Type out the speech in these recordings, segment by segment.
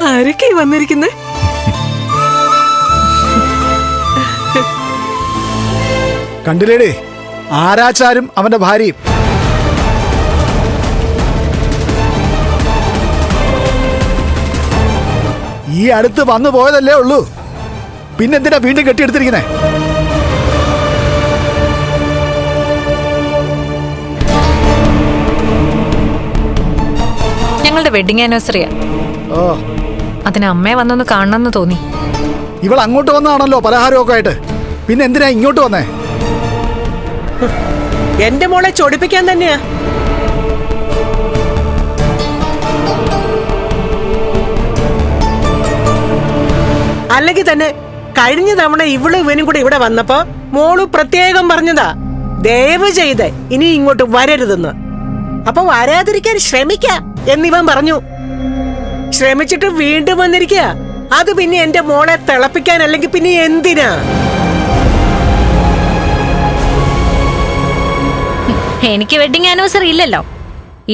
ആരൊക്കെ വന്നിരിക്കുന്നത്? കണ്ടില്ലേടേ, ആരാച്ചാരും അവന്റെ ഭാര്യയും. ഈ അടുത്ത് വന്നു പോയതല്ലേ ഉള്ളൂ, പിന്നെന്തിനാ വീണ്ടും കെട്ടിയെടുത്തിരിക്കുന്നേ? ഞങ്ങളുടെ വെഡിങ് ആനിവേഴ്സറിയാ. ഓ, അതിന് അമ്മയെ വന്നൊന്ന് കാണണമെന്ന് തോന്നി. ഇവൾ അങ്ങോട്ട് വന്നതാണല്ലോ പലഹാരമൊക്കെ ആയിട്ട്, പിന്നെ എന്തിനാ ഇങ്ങോട്ട് വന്നേ? എന്റെ മോളെ ചൊടിപ്പിക്കാൻ തന്നെയാ. അല്ലെങ്കിൽ തന്നെ കഴിഞ്ഞ തവണ ഇവനും കൂടെ ഇവിടെ വന്നപ്പോ മോള് പ്രത്യേകം പറഞ്ഞതാ, ദയവ് ചെയ്ത് ഇനി ഇങ്ങോട്ട് വരരുതെന്ന്. അപ്പൊ വരാതിരിക്കാൻ ശ്രമിക്ക എന്നിവൻ പറഞ്ഞു. ശ്രമിച്ചിട്ട് വീണ്ടും വന്നിരിക്കുക. അത് പിന്നെ എന്റെ മോളെ തിളപ്പിക്കാൻ, അല്ലെങ്കിൽ പിന്നെ എന്തിനാ? എനിക്ക് വെഡിങ് ആനിവേഴ്സറി ഇല്ലല്ലോ,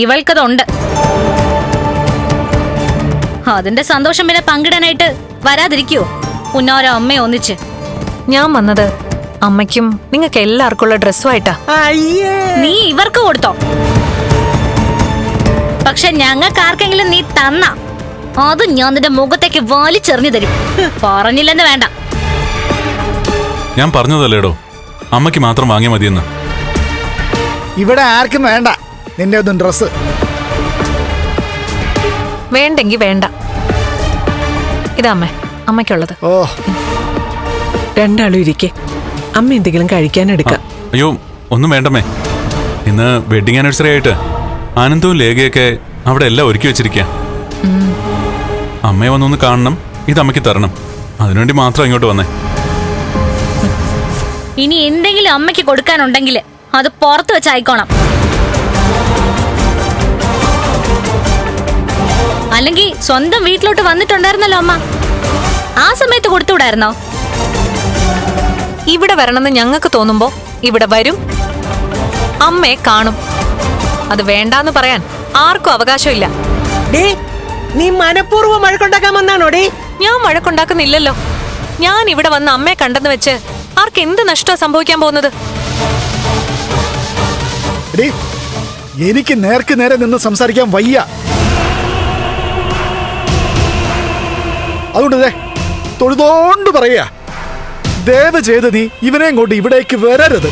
ഇവൾക്കതുണ്ട്. അതിന്റെ സന്തോഷം പിന്നെ പങ്കിടാനായിട്ട് വരാതിരിക്കോ ഉന്നോരോ അമ്മയെ ഒന്നിച്ച്? ഞാൻ വന്നത് അമ്മയ്ക്കും നിങ്ങൾക്ക് എല്ലാവർക്കും ഉള്ള ഡ്രസ്സുമായിട്ടാ. നീ ഇവർക്ക് കൊടുത്തോ? പക്ഷെ ഞങ്ങൾക്ക് ആർക്കെങ്കിലും നീ തന്ന അത് ഞാൻ നിന്റെ മുഖത്തേക്ക് വലിച്ചെറിഞ്ഞു തരും. പറഞ്ഞില്ലെന്ന് വേണ്ട. ഞാൻ പറഞ്ഞതല്ലേടോ, അമ്മയ്ക്ക് മാത്രം വാങ്ങിയാൽ മതിയെന്ന്. ഇവിടെ ആർക്കും വേണ്ട നിന്റെ ഒന്നും ഡ്രസ്. വേണ്ടെങ്കി വേണ്ട. ഇതമ്മേ, അമ്മയ്ക്കുള്ളത്. ഓ, രണ്ടാളും ഇരിക്കെ, അമ്മ എന്തെങ്കിലും കഴിക്കാനെടുക്കാം. അയ്യോ, ഒന്നും വേണ്ടമ്മേ. ഇന്ന് വെഡിങ് ആനിവേഴ്സറി ആയിട്ട് ആനന്ദവും ലേഖയൊക്കെ അവിടെ എല്ലാം ഒരുക്കി വെച്ചിരിക്കുക. അമ്മയെ വന്നൊന്ന് കാണണം, ഇത് അമ്മയ്ക്ക് തരണം. അതിനുവേണ്ടി മാത്രം ഇങ്ങോട്ട് വന്നേ. ഇനി എന്തെങ്കിലും അമ്മയ്ക്ക് കൊടുക്കാനുണ്ടെങ്കിൽ അത് പുറത്ത് വെച്ചായിക്കോണം. അല്ലെങ്കിൽ സ്വന്തം വീട്ടിലോട്ട് വന്നിട്ടുണ്ടായിരുന്നല്ലോ അമ്മ, ആ സമയത്ത് കൊടുത്തുവിടായിരുന്നോ? ഇവിടെ വരണമെന്ന് ഞങ്ങൾക്ക് തോന്നുമ്പോ ഇവിടെ വരും, അമ്മയെ കാണും. അത് വേണ്ടാന്ന് പറയാൻ ആർക്കും അവകാശമില്ല. നീ മനഃപൂർവ്വം വഴക്കുണ്ടാക്കാൻ വന്നാണോ? ഞാൻ വഴക്കുണ്ടാക്കുന്നില്ലല്ലോ. ഞാൻ ഇവിടെ വന്ന് അമ്മയെ കണ്ടെന്ന് വെച്ച് ആർക്ക് എന്ത് നഷ്ടം സംഭവിക്കാൻ പോകുന്നത്? എനിക്ക് നേർക്ക് നേരെ നിന്ന് സംസാരിക്കാൻ വയ്യ. അതുകൊണ്ട് തൊഴുതോണ്ട് പറയാ, ദയവ് ചെയ്ത് നീ ഇവനെ കൊണ്ട് ഇവിടേക്ക് വരരുത്.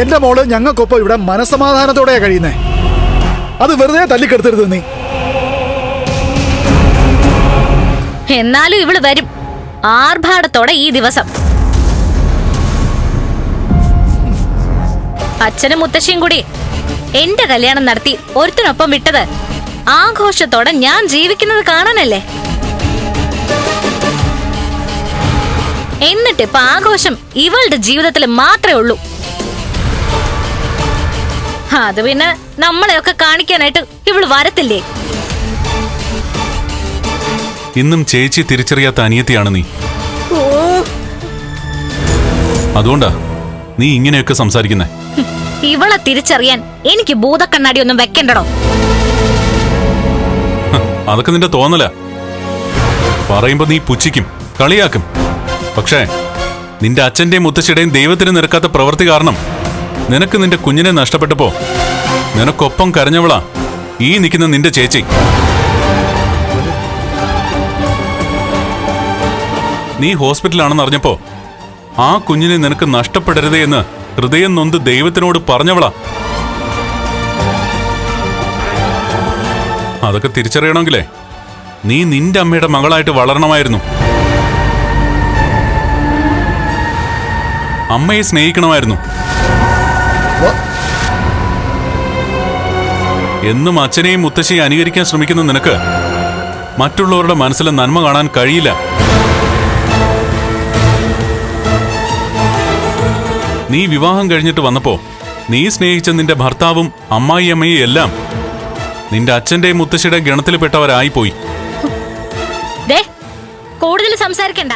എന്റെ മോള് ഞങ്ങൾക്കൊപ്പം ഇവിടെ മനസമാധാനത്തോടെയാ കഴിയുന്നേ. അത് വെറുതെ തല്ലിക്കെടുത്തരുത് നീ. എന്നാലും ഇവള് വരും ആർഭാടത്തോടെ ഈ ദിവസം. അച്ഛനും മുത്തശ്ശിയും കൂടി എന്റെ കല്യാണം നടത്തി ഒരുത്തിനൊപ്പം വിട്ടത് ആഘോഷത്തോടെ ഞാൻ ജീവിക്കുന്നത് കാണാനല്ലേ? എന്നിട്ടിപ്പൊ ആഘോഷം ഇവളുടെ ജീവിതത്തിൽ മാത്രമേ ഉള്ളൂ. അത് പിന്നെ നമ്മളെയൊക്കെ കാണിക്കാനായിട്ട് ഇവള് വരത്തില്ലേ? ഇന്നും ചേച്ചി തിരിച്ചറിയാത്ത അനിയത്തിയാണ് നീ. അതുകൊണ്ടാ നീ ഇങ്ങനെയൊക്കെ സംസാരിക്കുന്നേ. ഇവളെ തിരിച്ചറിയാൻ എനിക്ക് ഭൂതക്കണ്ണാടി ഒന്നും വെക്കണ്ടടോ. അതൊക്കെ നിന്റെ തോന്നല. പറയുമ്പോ നീ പുച്ഛിക്കും, കളിയാക്കും. പക്ഷേ നിന്റെ അച്ഛന്റെയും മുത്തശ്ശിയുടെയും ദൈവത്തിന് നിരക്കാത്ത പ്രവൃത്തി കാരണം നിനക്ക് നിന്റെ കുഞ്ഞിനെ നഷ്ടപ്പെട്ടപ്പോ നിനക്കൊപ്പം കരഞ്ഞവളാ ഈ നിൽക്കുന്ന നിന്റെ ചേച്ചി. നീ ഹോസ്പിറ്റലാണെന്ന് അറിഞ്ഞപ്പോ ആ കുഞ്ഞിനെ നിനക്ക് നഷ്ടപ്പെടരുതേ എന്ന് ഹൃദയം നൊന്ത് ദൈവത്തിനോട് പറഞ്ഞവളാ. അതൊക്കെ തിരിച്ചറിയണമെങ്കിലേ നീ നിന്റെ അമ്മയുടെ മകളായിട്ട് വളരണമായിരുന്നു. അമ്മയെ സ്നേഹിക്കണമായിരുന്നു. എന്നും അച്ഛനെയും മുത്തശ്ശിയെ അനുകരിക്കാൻ ശ്രമിക്കുന്ന നിനക്ക് മറ്റുള്ളവരുടെ മനസ്സിലെ നന്മ കാണാൻ കഴിയില്ല. നീ വിവാഹം കഴിഞ്ഞിട്ട് വന്നപ്പോ നീ സ്നേഹിച്ച നിന്റെ ഭർത്താവും അമ്മായിയമ്മയും എല്ലാം നിന്റെ അച്ഛന്റെയും മുത്തശ്ശിയുടെ ഗണത്തിൽപ്പെട്ടവരായിപ്പോയി. കൂടുതൽ സംസാരിക്കണ്ട.